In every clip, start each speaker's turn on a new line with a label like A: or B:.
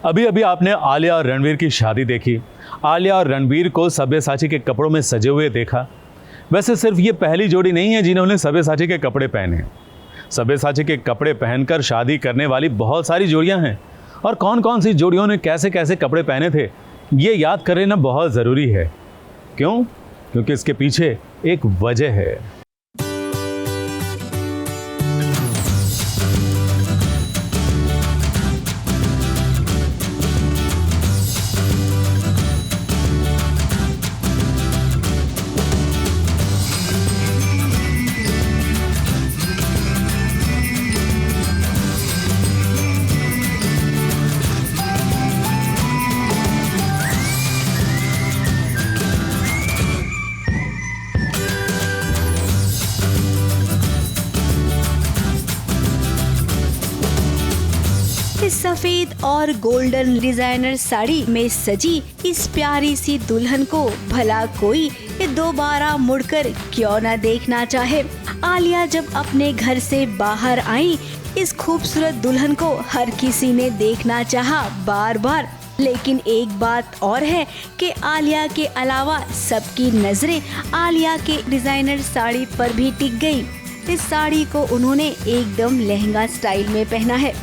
A: अभी अभी आपने आलिया और रणवीर की शादी देखी। आलिया और रणवीर को सब्यसाची के कपड़ों में सजे हुए देखा। वैसे सिर्फ ये पहली जोड़ी नहीं है जिन्होंने सब्यसाची के कपड़े पहने। सब्यसाची के कपड़े पहनकर शादी करने वाली बहुत सारी जोड़ियां हैं, और कौन कौन सी जोड़ियों ने कैसे कैसे कपड़े पहने थे ये याद कर लेना बहुत ज़रूरी है। क्यों? क्योंकि इसके पीछे एक वजह है।
B: सफेद और गोल्डन डिजाइनर साड़ी में सजी इस प्यारी सी दुल्हन को भला कोई दोबारा मुड़कर क्यों न देखना चाहे। आलिया जब अपने घर से बाहर आई, इस खूबसूरत दुल्हन को हर किसी ने देखना चाहा बार बार। लेकिन एक बात और है कि आलिया के अलावा सबकी नजरें आलिया के डिजाइनर साड़ी पर भी टिक गई। इस साड़ी को उन्होंने एकदम लहंगा स्टाइल में पहना है।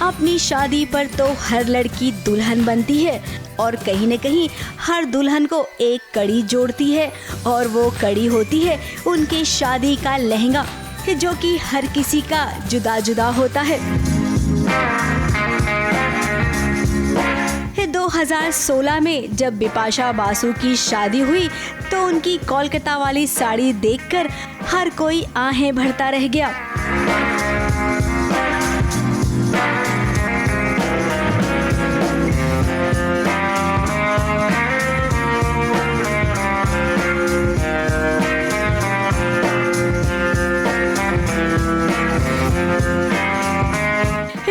B: अपनी शादी पर तो हर लड़की दुल्हन बनती है, और कहीं न कहीं हर दुल्हन को एक कड़ी जोड़ती है, और वो कड़ी होती है उनकी शादी का लहंगा, जो कि हर किसी का जुदा जुदा होता है। 2016 में जब बिपाशा बासु की शादी हुई तो उनकी कोलकाता वाली साड़ी देखकर हर कोई आहें भरता रह गया।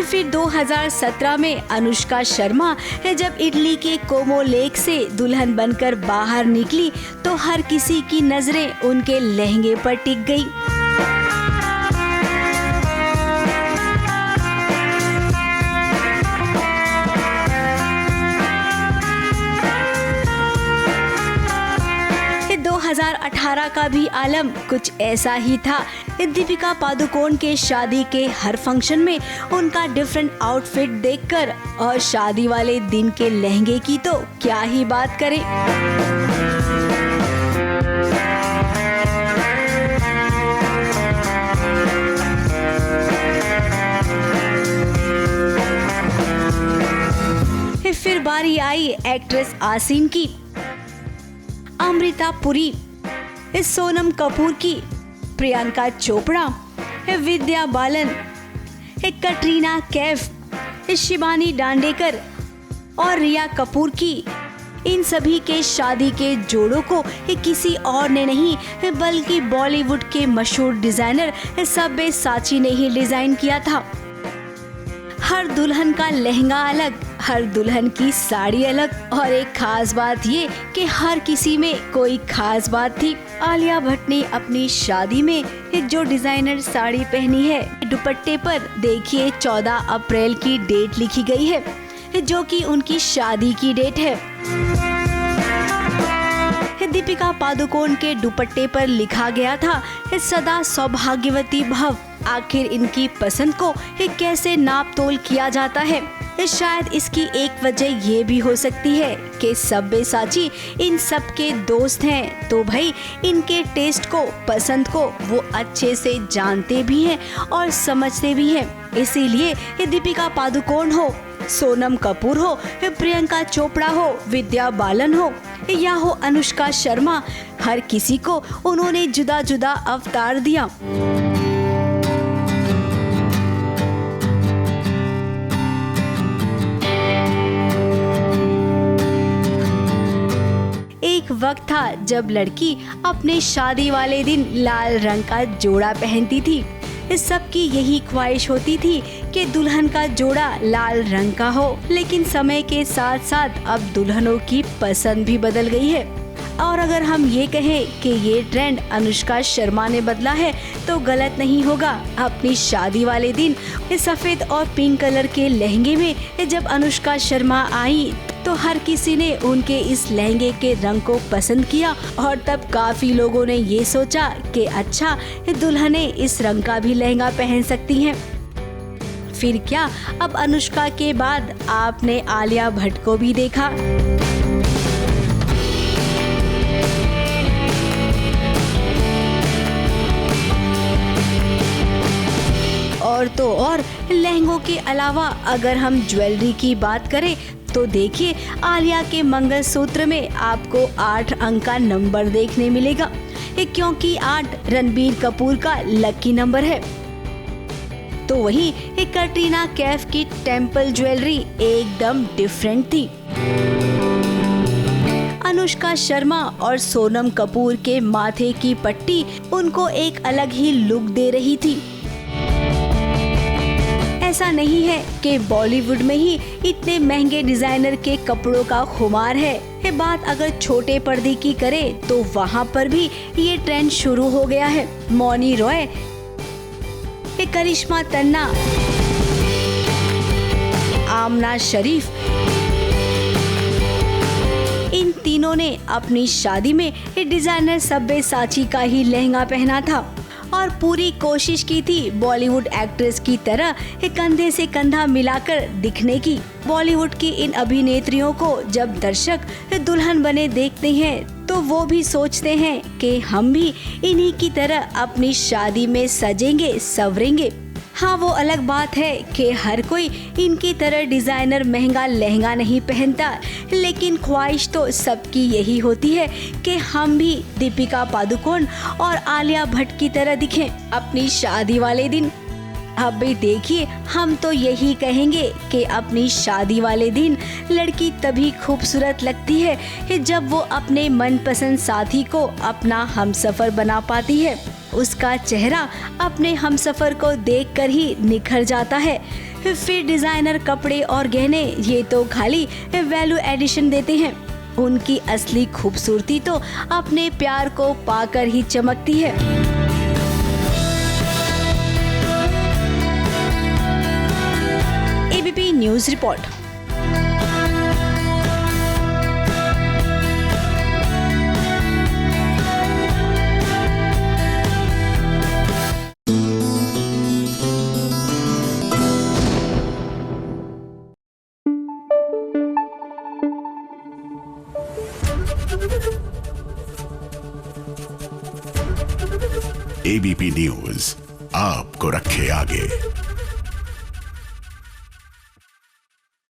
B: फिर 2017 में अनुष्का शर्मा जब इटली के कोमो लेक से दुल्हन बनकर बाहर निकली तो हर किसी की नजरें उनके लहंगे पर टिक गई। ये 2018 का भी आलम कुछ ऐसा ही था। दीपिका पादुकोण के शादी के हर फंक्शन में उनका डिफरेंट आउटफिट देखकर और शादी वाले दिन के लहंगे की तो क्या ही बात करें। फिर बारी आई एक्ट्रेस आसिन की, अमृता पुरी, सोनम कपूर की, प्रियंका चोपड़ा, विद्या बालन, कटरीना कैफ, शिवानी डांडेकर और रिया कपूर की। इन सभी के शादी के जोड़ों को किसी और ने नहीं बल्कि बॉलीवुड के मशहूर डिजाइनर सब्यसाची ने ही डिजाइन किया था। हर दुल्हन का लहंगा अलग, हर दुल्हन की साड़ी अलग, और एक खास बात ये कि हर किसी में कोई खास बात थी। आलिया भट्ट ने अपनी शादी में जो डिजाइनर साड़ी पहनी है, दुपट्टे पर देखिए 14 अप्रैल की डेट लिखी गई है, जो कि उनकी शादी की डेट है। दीपिका पादुकोण के दुपट्टे पर लिखा गया था सदा सौभाग्यवती भव। आखिर इनकी पसंद को कैसे नाप तोल किया जाता है? शायद इसकी एक वजह ये भी हो सकती है कि सब्यसाची इन सब के दोस्त हैं, तो भाई इनके टेस्ट को, पसंद को वो अच्छे से जानते भी हैं और समझते भी हैं। इसीलिए दीपिका पादुकोण हो, सोनम कपूर हो, प्रियंका चोपड़ा हो, विद्या बालन हो या हो अनुष्का शर्मा, हर किसी को उन्होंने जुदा जुदा अवतार दिया। एक वक्त था जब लड़की अपने शादी वाले दिन लाल रंग का जोड़ा पहनती थी। इस सब की यही ख्वाहिश होती थी कि दुल्हन का जोड़ा लाल रंग का हो। लेकिन समय के साथ साथ अब दुल्हनों की पसंद भी बदल गई है। और अगर हम ये कहें कि ये ट्रेंड अनुष्का शर्मा ने बदला है तो गलत नहीं होगा। अपनी शादी वाले दिन सफेद और पिंक कलर के लहंगे में जब अनुष्का शर्मा आई तो हर किसी ने उनके इस लहंगे के रंग को पसंद किया और तब काफी लोगों ने ये सोचा कि अच्छा, दुल्हनें इस रंग का भी लहंगा पहन सकती हैं। फिर क्या, अब अनुष्का के बाद आपने आलिया भट्ट को भी देखा। और तो और लहंगों के अलावा अगर हम ज्वेलरी की बात करें तो देखिए, आलिया के मंगलसूत्र में आपको 8 अंक का नंबर देखने मिलेगा, क्योंकि 8 रणबीर कपूर का लकी नंबर है। तो वहीं कटरीना कैफ की टेम्पल ज्वेलरी एकदम डिफरेंट थी। अनुष्का शर्मा और सोनम कपूर के माथे की पट्टी उनको एक अलग ही लुक दे रही थी। ऐसा नहीं है कि बॉलीवुड में ही इतने महंगे डिजाइनर के कपड़ों का खुमार है। बात अगर छोटे पर्दे की करें तो वहाँ पर भी ये ट्रेंड शुरू हो गया है। मौनी रॉय, करिश्मा तन्ना, आमना शरीफ, इन तीनों ने अपनी शादी में डिजाइनर सब्यसाची का ही लहंगा पहना था और पूरी कोशिश की थी बॉलीवुड एक्ट्रेस की तरह कंधे से कंधा मिलाकर दिखने की। बॉलीवुड की इन अभिनेत्रियों को जब दर्शक दुल्हन बने देखते हैं तो वो भी सोचते हैं कि हम भी इन्हीं की तरह अपनी शादी में सजेंगे संवरेंगे। हाँ, वो अलग बात है कि हर कोई इनकी तरह डिजाइनर महंगा लहंगा नहीं पहनता, लेकिन ख्वाहिश तो सबकी यही होती है कि हम भी दीपिका पादुकोण और आलिया भट्ट की तरह दिखें अपनी शादी वाले दिन। अब भी देखिए, हम तो यही कहेंगे कि अपनी शादी वाले दिन लड़की तभी खूबसूरत लगती है जब वो अपने मनपसंद साथी को अपना हमसफर बना पाती है। उसका चेहरा अपने हमसफर को देखकर ही निखर जाता है। फिर डिजाइनर कपड़े और गहने ये तो खाली वैल्यू एडिशन देते हैं। उनकी असली खूबसूरती तो अपने प्यार को पाकर ही चमकती है। ABP news report.
C: ABP news आपको रखे आगे।